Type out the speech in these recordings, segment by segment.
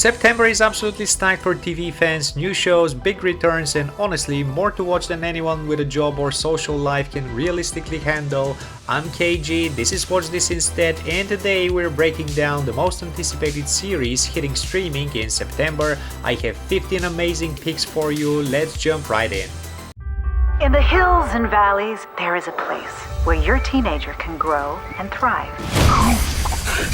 September is absolutely stacked for TV fans, new shows, big returns, and honestly, more to watch than anyone with a job or social life can realistically handle. I'm KG, this is Watch This Instead, and today we're breaking down the most anticipated series hitting streaming in September. I have 15 amazing picks for you, let's jump right in. In the hills and valleys, there is a place where your teenager can grow and thrive.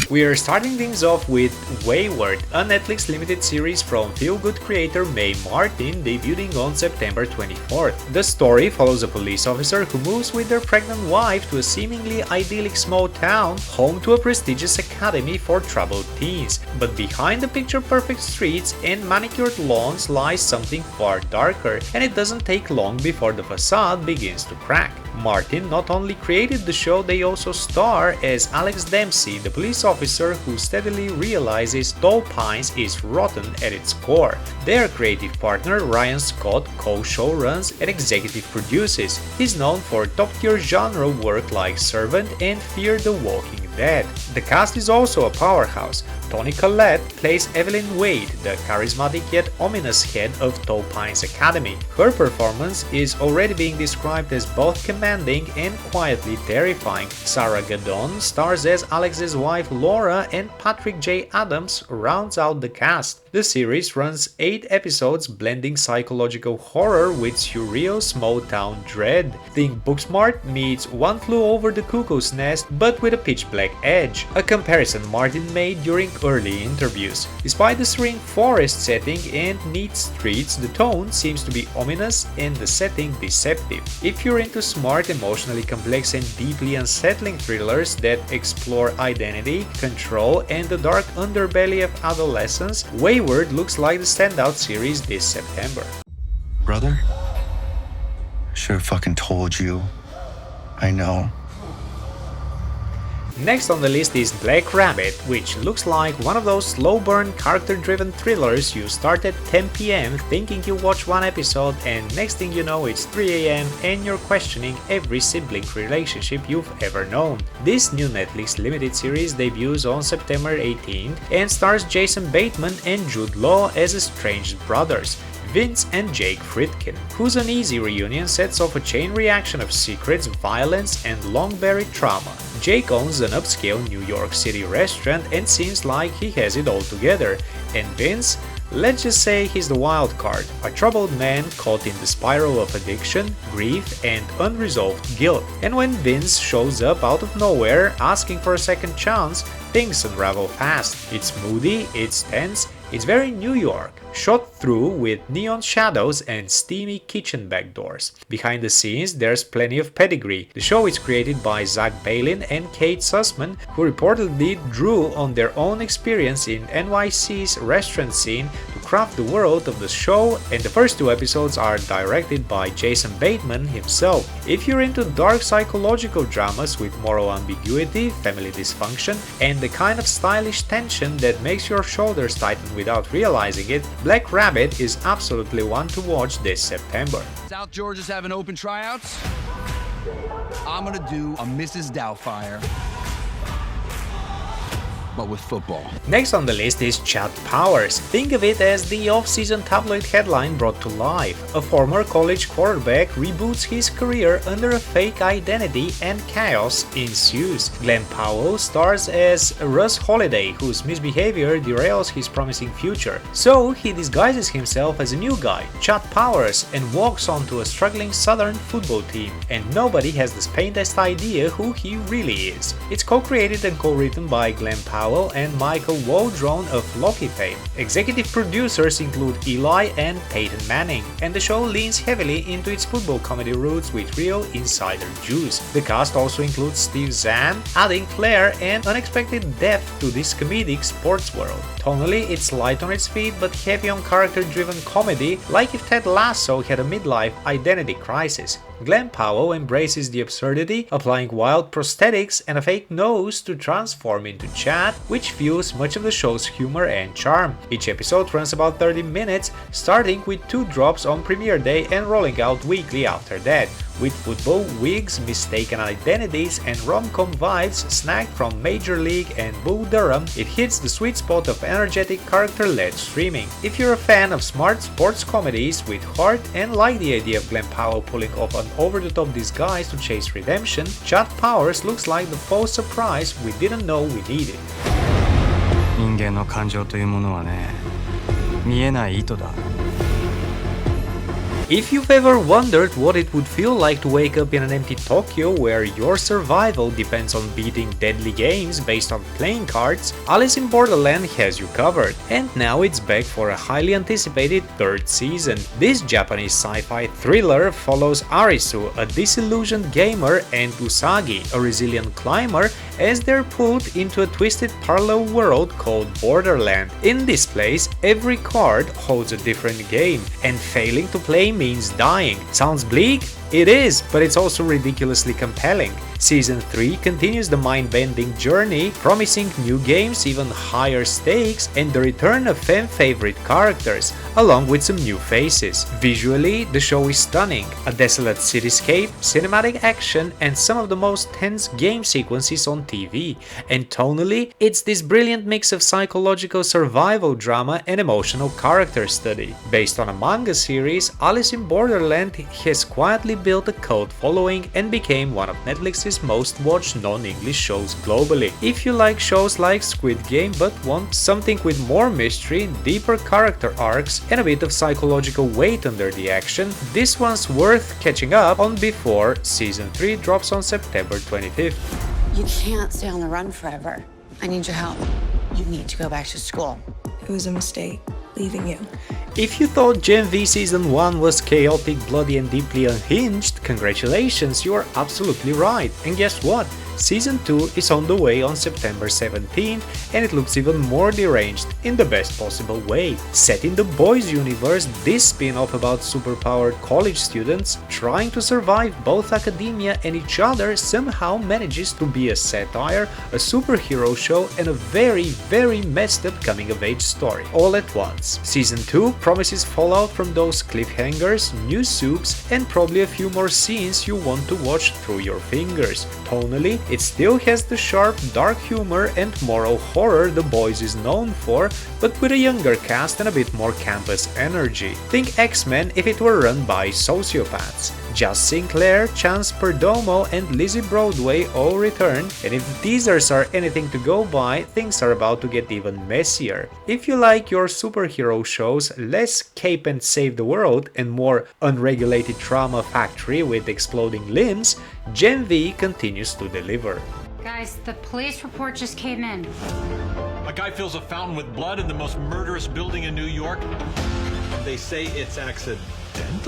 We are starting things off with Wayward, a Netflix limited series from feel-good creator Mae Martin, debuting on September 24th. The story follows a police officer who moves with their pregnant wife to a seemingly idyllic small town, home to a prestigious academy for troubled teens. But behind the picture-perfect streets and manicured lawns lies something far darker, and it doesn't take long before the facade begins to crack. Martin not only created the show, they also star as Alex Dempsey, the police officer who steadily realizes Tall Pines is rotten at its core. Their creative partner Ryan Scott co-showruns and executive produces. He's known for top-tier genre work like Savant and Fear the Walking Dead. The cast is also a powerhouse. Toni Collette plays Evelyn Wade, the charismatic yet ominous head of Tall Pines Academy. Her performance is already being described as both commanding and quietly terrifying. Sarah Gadon stars as Alex's wife Laura, and Patrick J. Adams rounds out the cast. The series runs 8 episodes, blending psychological horror with surreal small-town dread. Think Booksmart meets One Flew Over the Cuckoo's Nest, but with a pitch-black edge, a comparison Martin made during early interviews. Despite the serene forest setting and neat streets, the tone seems to be ominous and the setting deceptive. If you're into smart, emotionally complex and deeply unsettling thrillers that explore identity, control, and the dark underbelly of adolescence, Wayward looks like the standout series this September. Brother? Should've fucking told you. I know. Next on the list is Black Rabbit, which looks like one of those slow-burn, character-driven thrillers you start at 10 PM thinking you watch one episode and next thing you know it's 3 AM and you're questioning every sibling relationship you've ever known. This new Netflix limited series debuts on September 18th and stars Jason Bateman and Jude Law as estranged brothers, Vince and Jake Friedkin, whose uneasy reunion sets off a chain reaction of secrets, violence, and long-buried trauma. Jake owns an upscale New York City restaurant and seems like he has it all together, and Vince, let's just say he's the wild card, a troubled man caught in the spiral of addiction, grief, and unresolved guilt. And when Vince shows up out of nowhere asking for a second chance, things unravel fast. It's moody, it's tense, it's very New York, shot through with neon shadows and steamy kitchen backdoors. Behind the scenes, there's plenty of pedigree. The show is created by Zach Palin and Kate Sussman, who reportedly drew on their own experience in NYC's restaurant scene to craft the world of the show, and the first 2 episodes are directed by Jason Bateman himself. If you're into dark psychological dramas with moral ambiguity, family dysfunction, and the kind of stylish tension that makes your shoulders tighten without realizing it, Black Rabbit is absolutely one to watch this September. South Georgia's having open tryouts. I'm gonna do a Mrs. Doubtfire, but with football. Next on the list is Chad Powers. Think of it as the off-season tabloid headline brought to life. A former college quarterback reboots his career under a fake identity and chaos ensues. Glenn Powell stars as Russ Holiday, whose misbehavior derails his promising future. So he disguises himself as a new guy, Chad Powers, and walks onto a struggling Southern football team, and nobody has the faintest idea who he really is. It's co-created and co-written by Glenn Powell and Michael Waldron of Loki fame. Executive producers include Eli and Peyton Manning, and the show leans heavily into its football comedy roots with real insider juice. The cast also includes Steve Zahn, adding flair and unexpected depth to this comedic sports world. Tonally, it's light on its feet but heavy on character-driven comedy, like if Ted Lasso had a midlife identity crisis. Glenn Powell embraces the absurdity, applying wild prosthetics and a fake nose to transform into Chad, which fuels much of the show's humor and charm. Each episode runs about 30 minutes, starting with 2 drops on premiere day and rolling out weekly after that. with football, wigs, mistaken identities, and rom-com vibes snagged from Major League and Bull Durham, it hits the sweet spot of energetic character-led streaming. If you're a fan of smart sports comedies with heart and like the idea of Glenn Powell pulling off an over-the-top disguise to chase redemption, Chad Powers looks like the faux surprise we didn't know we needed. 人間の感情というものはね、見えない糸だ。 If you've ever wondered what it would feel like to wake up in an empty Tokyo where your survival depends on beating deadly games based on playing cards, Alice in Borderland has you covered. And now it's back for a highly anticipated third season. This Japanese sci-fi thriller follows Arisu, a disillusioned gamer, and Usagi, a resilient climber, as they're pulled into a twisted parallel world called Borderland. In this place, every card holds a different game, and failing to play means dying. Sounds bleak? It is, but it's also ridiculously compelling. Season 3 continues the mind-bending journey, promising new games, even higher stakes, and the return of fan-favorite characters, along with some new faces. Visually, the show is stunning. A desolate cityscape, cinematic action, and some of the most tense game sequences on TV. And tonally, it's this brilliant mix of psychological survival drama and emotional character study. Based on a manga series, Alice in Borderland has quietly built a cult following and became one of Netflix's most watched non-English shows globally. If you like shows like Squid Game but want something with more mystery, deeper character arcs, and a bit of psychological weight under the action, this one's worth catching up on before Season 3 drops on September 25th. You can't stay on the run forever. I need your help. You need to go back to school. It was a mistake, leaving you. If you thought Gen V Season 1 was chaotic, bloody and deeply unhinged, congratulations, you are absolutely right. And guess what? Season 2 is on the way on September 17th, and it looks even more deranged in the best possible way. Set in the boys universe, this spin-off about superpowered college students trying to survive both academia and each other somehow manages to be a satire, a superhero show, and a very messed up coming-of-age story all at once. Season 2 promises fallout from those cliffhangers, new soups, and probably a few more scenes you want to watch through your fingers. Tonally, it still has the sharp, dark humor and moral horror The Boys is known for, but with a younger cast and a bit more campus energy. Think X-Men if it were run by sociopaths. Just Sinclair, Chance Perdomo, and Lizzie Broadway all return, and if the teasers are anything to go by, things are about to get even messier. If you like your superhero shows less cape and save the world and more unregulated trauma factory with exploding limbs, Gen V continues to deliver. Guys, the police report just came in. A guy fills a fountain with blood in the most murderous building in New York. They say it's accidental.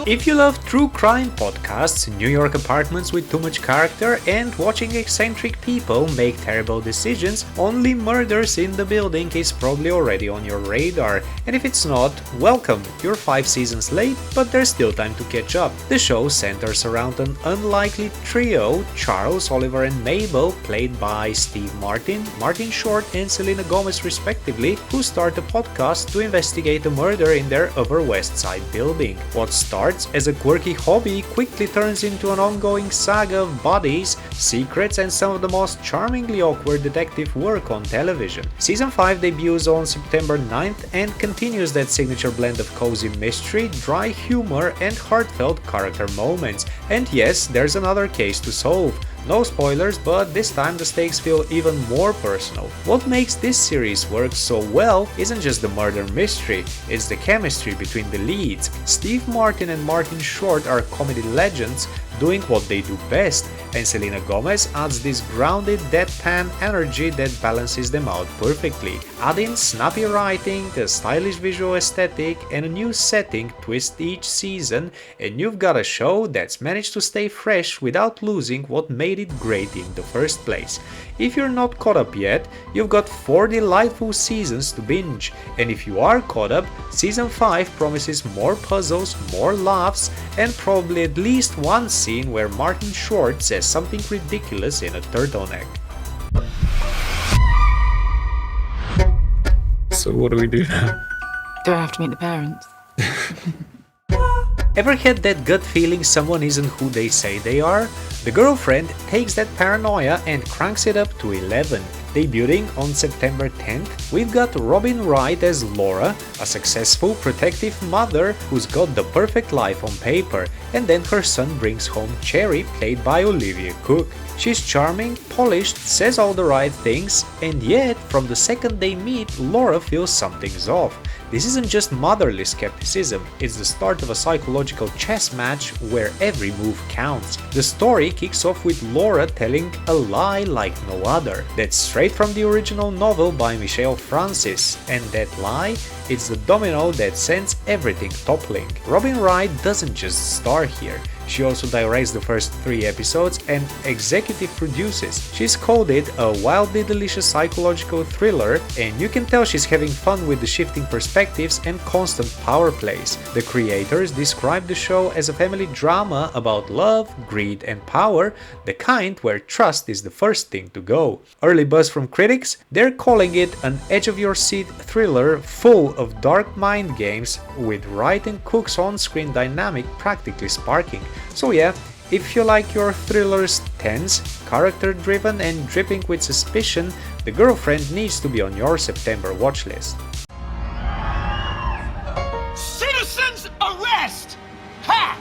If you love true crime podcasts, New York apartments with too much character, and watching eccentric people make terrible decisions, Only Murders in the Building is probably already on your radar. And if it's not, welcome, you're 5 seasons late, but there's still time to catch up. The show centers around an unlikely trio, Charles, Oliver and Mabel, played by Steve Martin, Martin Short and Selena Gomez respectively, who start a podcast to investigate a murder in their Upper West Side building. What starts as a quirky hobby quickly turns into an ongoing saga of bodies, secrets, and some of the most charmingly awkward detective work on television. Season 5 debuts on September 9th and continues that signature blend of cozy mystery, dry humor, and heartfelt character moments. And yes, there's another case to solve. No spoilers, but this time the stakes feel even more personal. What makes this series work so well isn't just the murder mystery, it's the chemistry between the leads. Steve Martin and Martin Short are comedy legends doing what they do best, and Selena Gomez adds this grounded, deadpan energy that balances them out perfectly. Add in snappy writing, a stylish visual aesthetic, and a new setting twist each season, and you've got a show that's managed to stay fresh without losing what made it great in the first place. If you're not caught up yet, you've got 4 delightful seasons to binge, and if you are caught up, Season 5 promises more puzzles, more laughs, and probably at least one scene where Martin Short says something ridiculous in a turtleneck. So what do we do now? Do I have to meet the parents? Ever had that gut feeling someone isn't who they say they are? The Girlfriend takes that paranoia and cranks it up to 11. Debuting on September 10th, we've got Robin Wright as Laura, a successful, protective mother who's got the perfect life on paper, and then her son brings home Cherry, played by Olivia Cook. She's charming, polished, says all the right things, and yet, from the second they meet, Laura feels something's off. This isn't just motherly skepticism, it's the start of a psychological chess match where every move counts. The story kicks off with Laura telling a lie like no other. That's straight from the original novel by Michelle Francis, and that lie, it's the domino that sends everything toppling. Robin Wright doesn't just star here. She also directs the first 3 episodes and executive produces. She's called it a wildly delicious psychological thriller, and you can tell she's having fun with the shifting perspectives and constant power plays. The creators describe the show as a family drama about love, greed and power, the kind where trust is the first thing to go. Early buzz from critics, they're calling it an edge-of-your-seat thriller full of dark mind games, with Wright and Cook's on-screen dynamic practically sparking. So yeah, if you like your thrillers tense, character-driven and dripping with suspicion, The Girlfriend needs to be on your September watchlist. Citizens arrest! Ha!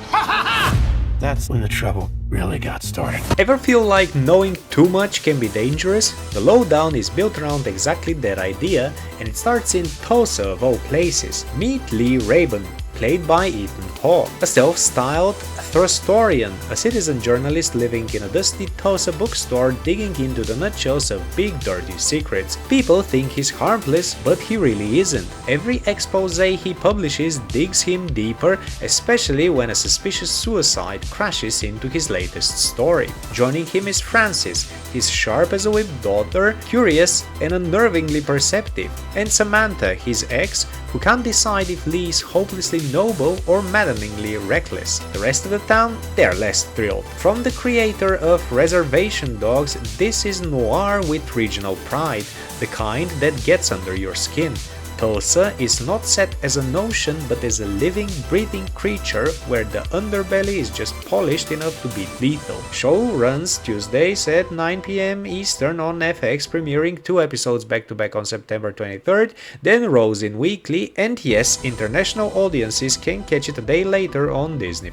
Ha ha ha! That's when the trouble really got started. Ever feel like knowing too much can be dangerous? The Lowdon is built around exactly that idea, and it starts in Tulsa of all places. Meet Lee Rabin, played by Ethan Hawke, a self-styled thrustorian, a citizen journalist living in a dusty Tulsa bookstore digging into the nutshells of big dirty secrets. People think he's harmless, but he really isn't. Every expose he publishes digs him deeper, especially when a suspicious suicide crashes into his latest story. Joining him is Frances, his sharp-as-a-whip daughter, curious and unnervingly perceptive, and Samantha, his ex, who can't decide if Lee is hopelessly noble or maddeningly reckless. The rest of the town, they're less thrilled. From the creator of Reservation Dogs, this is noir with regional pride, the kind that gets under your skin. Tulsa is not set as a notion but as a living, breathing creature where the underbelly is just polished enough to be lethal. Show runs Tuesdays at 9 p.m. Eastern on FX, premiering 2 episodes back-to-back on September 23rd, then rolls in weekly, and yes, international audiences can catch it a day later on Disney+.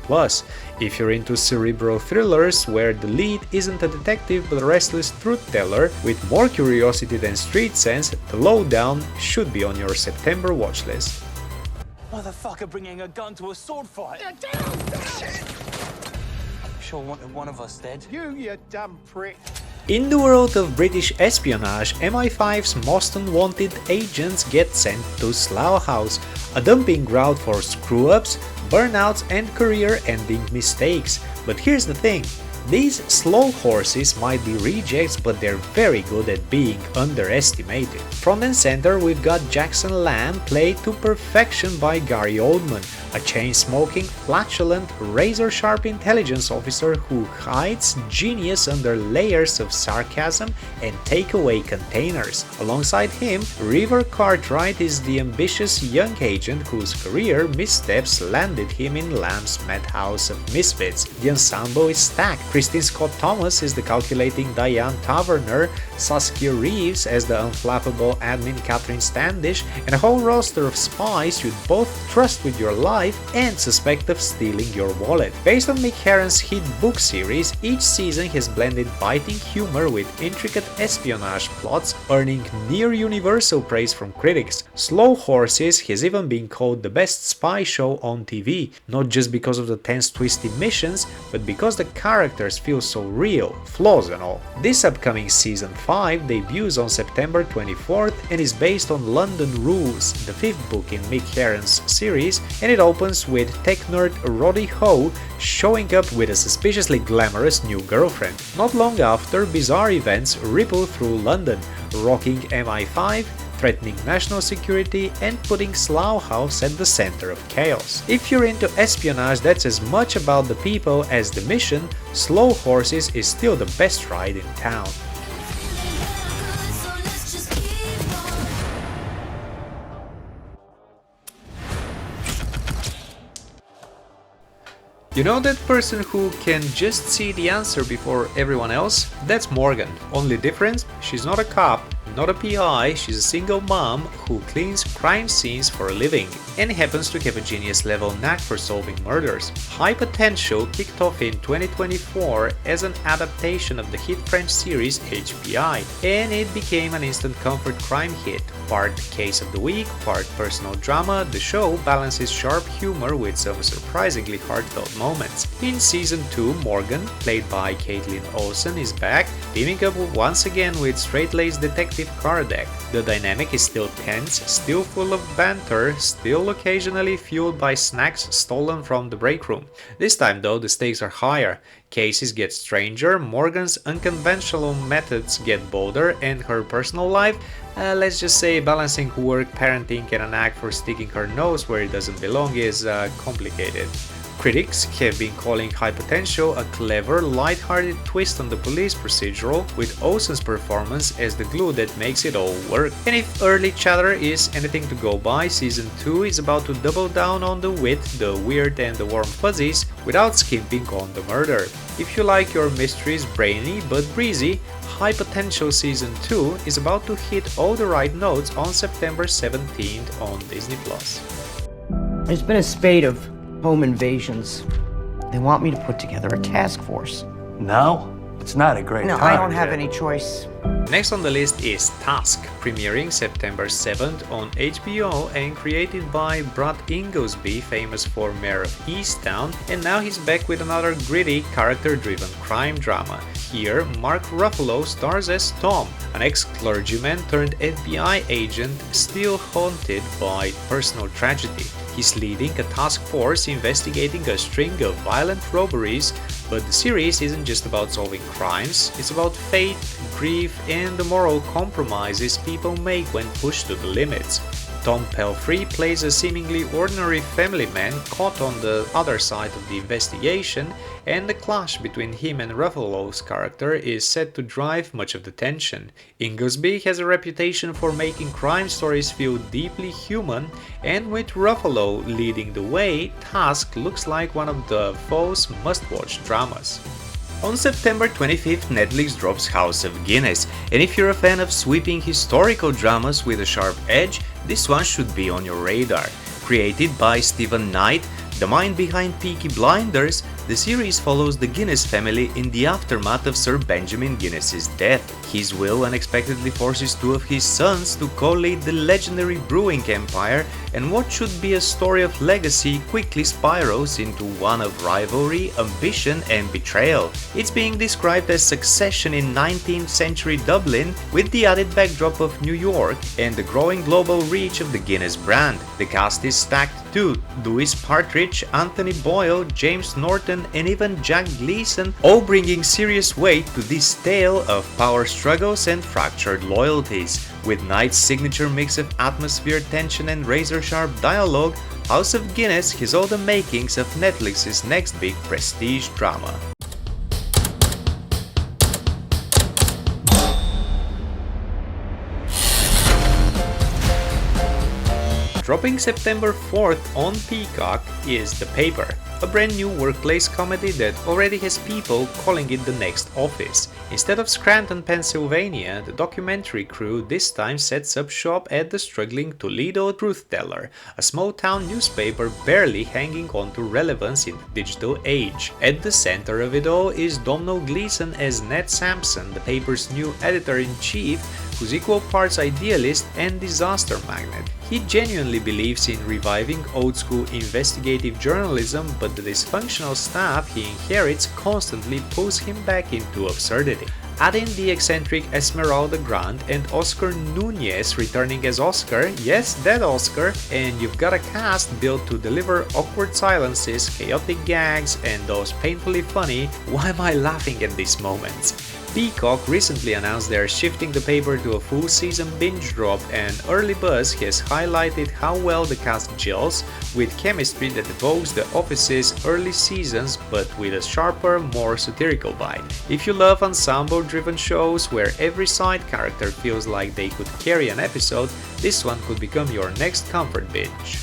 If you're into cerebral thrillers where the lead isn't a detective but a restless truth-teller with more curiosity than street sense, The Lowdown should be on your September watchlist. Motherfucker bringing a gun to a sword fight. Sure wanted one of us dead. You dumb prick. In the world of British espionage, MI5's most unwanted agents get sent to Slough House, a dumping ground for screw-ups, burnouts and career-ending mistakes. But here's the thing. These slow horses might be rejects, but they're very good at being underestimated. Front and center, we've got Jackson Lamb, played to perfection by Gary Oldman, a chain-smoking, flatulent, razor-sharp intelligence officer who hides genius under layers of sarcasm and takeaway containers. Alongside him, River Cartwright is the ambitious young agent whose career missteps landed him in Lamb's madhouse of misfits. The ensemble is stacked. Christine Scott Thomas is the calculating Diane Taverner, Saskia Reeves as the unflappable admin Catherine Standish, and a whole roster of spies you'd both trust with your life and suspect of stealing your wallet. Based on Mick Herron's hit book series, each season has blended biting humor with intricate espionage plots, earning near-universal praise from critics. Slow Horses has even been called the best spy show on TV, not just because of the tense twisty missions, but because the characters feel so real, flaws and all. This upcoming season 5 debuts on September 24th and is based on London Rules, the 5th book in Mick Herron's series, and it opens with tech nerd Roddy Ho showing up with a suspiciously glamorous new girlfriend. Not long after, bizarre events ripple through London, rocking MI5, threatening national security and putting Slough House at the center of chaos. If you're into espionage that's as much about the people as the mission, Slow Horses is still the best ride in town. You know that person who can just see the answer before everyone else? That's Morgan. Only difference? She's not a cop, not a PI, she's a single mom who cleans crime scenes for a living and happens to have a genius level knack for solving murders. High Potential kicked off in 2024 as an adaptation of the hit French series HPI, and it became an instant comfort crime hit. Part case of the week, part personal drama, the show balances sharp humor with some surprisingly heartfelt moments. In season 2, Morgan, played by Caitlin Olsen, is back, teaming up once again with straight-laced detective Kardec. The dynamic is still tense, still full of banter, still occasionally fueled by snacks stolen from the break room. This time though, the stakes are higher. Cases get stranger, Morgan's unconventional methods get bolder, and her personal life, let's just say balancing work, parenting, and an act for sticking her nose where it doesn't belong is complicated. Critics have been calling High Potential a clever, light-hearted twist on the police procedural, with Olsen's performance as the glue that makes it all work. And if early chatter is anything to go by, Season 2 is about to double down on the wit, the weird and the warm fuzzies, without skimping on the murder. If you like your mysteries brainy but breezy, High Potential Season 2 is about to hit all the right notes on September 17th on Disney+. There's been a spate of home invasions. They want me to put together a task force. No, it's not a great time. No, I don't have any choice. Next on the list is Task, premiering September 7th on HBO and created by Brad Inglesby, famous for Mayor of Easttown, and now he's back with another gritty, character-driven crime drama. Here, Mark Ruffalo stars as Tom, an ex-clergyman turned FBI agent still haunted by personal tragedy. He's leading a task force investigating a string of violent robberies, but the series isn't just about solving crimes, it's about fate, grief, and the moral compromises people make when pushed to the limits. Tom Pelfrey plays a seemingly ordinary family man caught on the other side of the investigation, and the clash between him and Ruffalo's character is set to drive much of the tension. Inglesby has a reputation for making crime stories feel deeply human, and with Ruffalo leading the way, Task looks like one of the fall's must-watch dramas. On September 25th, Netflix drops House of Guinness, and if you're a fan of sweeping historical dramas with a sharp edge, this one should be on your radar. Created by Stephen Knight, the mind behind Peaky Blinders, the series follows the Guinness family in the aftermath of Sir Benjamin Guinness's death. His will unexpectedly forces two of his sons to co-lead the legendary brewing empire, and what should be a story of legacy quickly spirals into one of rivalry, ambition, and betrayal. It's being described as Succession in 19th century Dublin, with the added backdrop of New York and the growing global reach of the Guinness brand. The cast is stacked too: Louis Partridge, Anthony Boyle, James Norton, and even Jack Gleeson, all bringing serious weight to this tale of power struggles and fractured loyalties. With Knight's signature mix of atmosphere, tension, and razor-sharp dialogue, House of Guinness has all the makings of Netflix's next big prestige drama. Dropping September 4th on Peacock is The Paper, a brand new workplace comedy that already has people calling it the next Office. Instead of Scranton, Pennsylvania, the documentary crew this time sets up shop at the struggling Toledo Truth Teller, a small-town newspaper barely hanging on to relevance in the digital age. At the center of it all is Domhnall Gleeson as Ned Sampson, the paper's new editor-in-chief, who's equal parts idealist and disaster magnet. He genuinely believes in reviving old-school investigative journalism, but the dysfunctional staff he inherits constantly pulls him back into absurdity. Add in the eccentric Esmeralda Grant and Oscar Nunez returning as Oscar, yes, that Oscar, and you've got a cast built to deliver awkward silences, chaotic gags, and those painfully funny "why am I laughing at these moments?" Peacock recently announced they are shifting the paper to a full season binge drop, and early buzz has highlighted how well the cast gels with chemistry that evokes The Office's early seasons but with a sharper, more satirical bite. If you love ensemble-driven shows where every side character feels like they could carry an episode, this one could become your next comfort binge.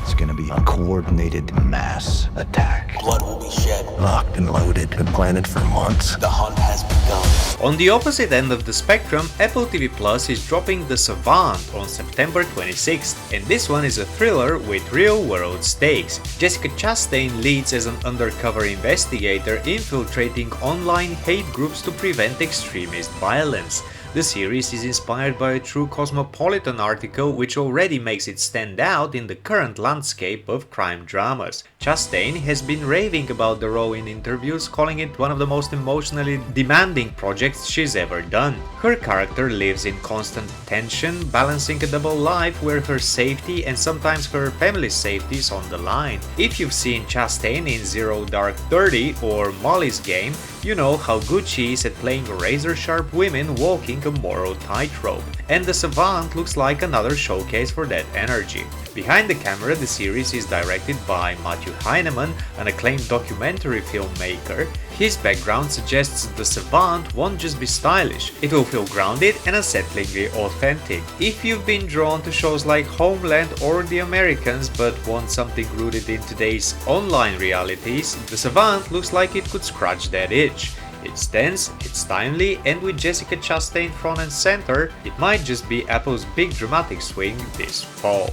It's gonna gonna be a coordinated mass attack. Blood will be shed. Locked and loaded. Been planted for months. The hunt has begun. On the opposite end of the spectrum, Apple TV Plus is dropping The Savant on September 26th, and this one is a thriller with real-world stakes. Jessica Chastain leads as an undercover investigator infiltrating online hate groups to prevent extremist violence. The series is inspired by a true Cosmopolitan article which already makes it stand out in the current landscape of crime dramas. Chastain has been raving about the role in interviews, calling it one of the most emotionally demanding projects she's ever done. Her character lives in constant tension, balancing a double life where her safety and sometimes her family's safety is on the line. If you've seen Chastain in Zero Dark 30 or Molly's Game, you know how good she is at playing razor-sharp women walking a moral tightrope. And The Savant looks like another showcase for that energy. Behind the camera, the series is directed by Matthew Heineman, an acclaimed documentary filmmaker. His background suggests The Savant won't just be stylish, it will feel grounded and unsettlingly authentic. If you've been drawn to shows like Homeland or The Americans but want something rooted in today's online realities, The Savant looks like it could scratch that itch. It's dense, it's timely, and with Jessica Chastain front and center, it might just be Apple's big dramatic swing this fall.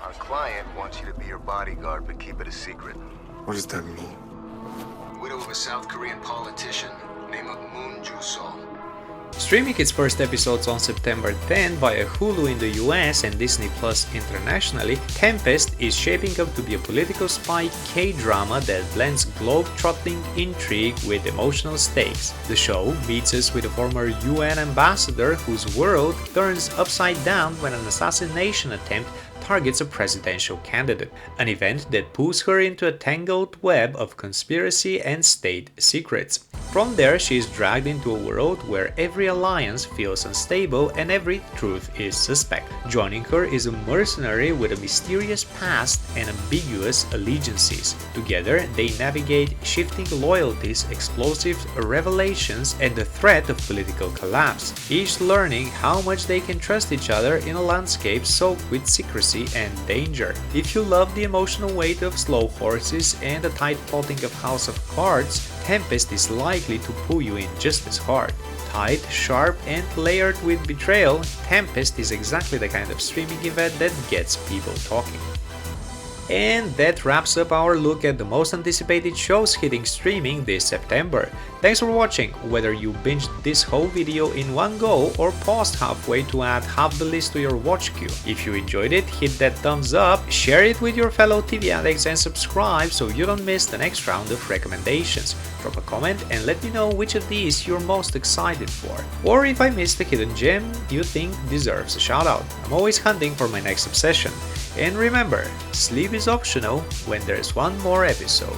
Our client wants you to be your bodyguard, but keep it a secret. What does that mean? Widow of a South Korean politician named Moon Ju-sol. Streaming its first episodes on September 10 via Hulu in the US and Disney Plus internationally, Tempest is shaping up to be a political spy K-drama that blends globe-trotting intrigue with emotional stakes. The show meets us with a former UN ambassador whose world turns upside down when an assassination attempt targets a presidential candidate, an event that pulls her into a tangled web of conspiracy and state secrets. From there, she is dragged into a world where every alliance feels unstable and every truth is suspect. Joining her is a mercenary with a mysterious past and ambiguous allegiances. Together, they navigate shifting loyalties, explosive revelations, and the threat of political collapse, each learning how much they can trust each other in a landscape soaked with secrecy and danger. If you love the emotional weight of Slow Horses and the tight plotting of House of Cards, Tempest is likely to pull you in just as hard. Tight, sharp, and layered with betrayal, Tempest is exactly the kind of streaming event that gets people talking. And that wraps up our look at the most anticipated shows hitting streaming this September. Thanks for watching, whether you binged this whole video in one go or paused halfway to add half the list to your watch queue. If you enjoyed it, hit that thumbs up, share it with your fellow TV addicts and subscribe so you don't miss the next round of recommendations. Drop a comment and let me know which of these you're most excited for. Or if I missed a hidden gem you think deserves a shout out. I'm always hunting for my next obsession. And remember, sleep is optional when there's one more episode.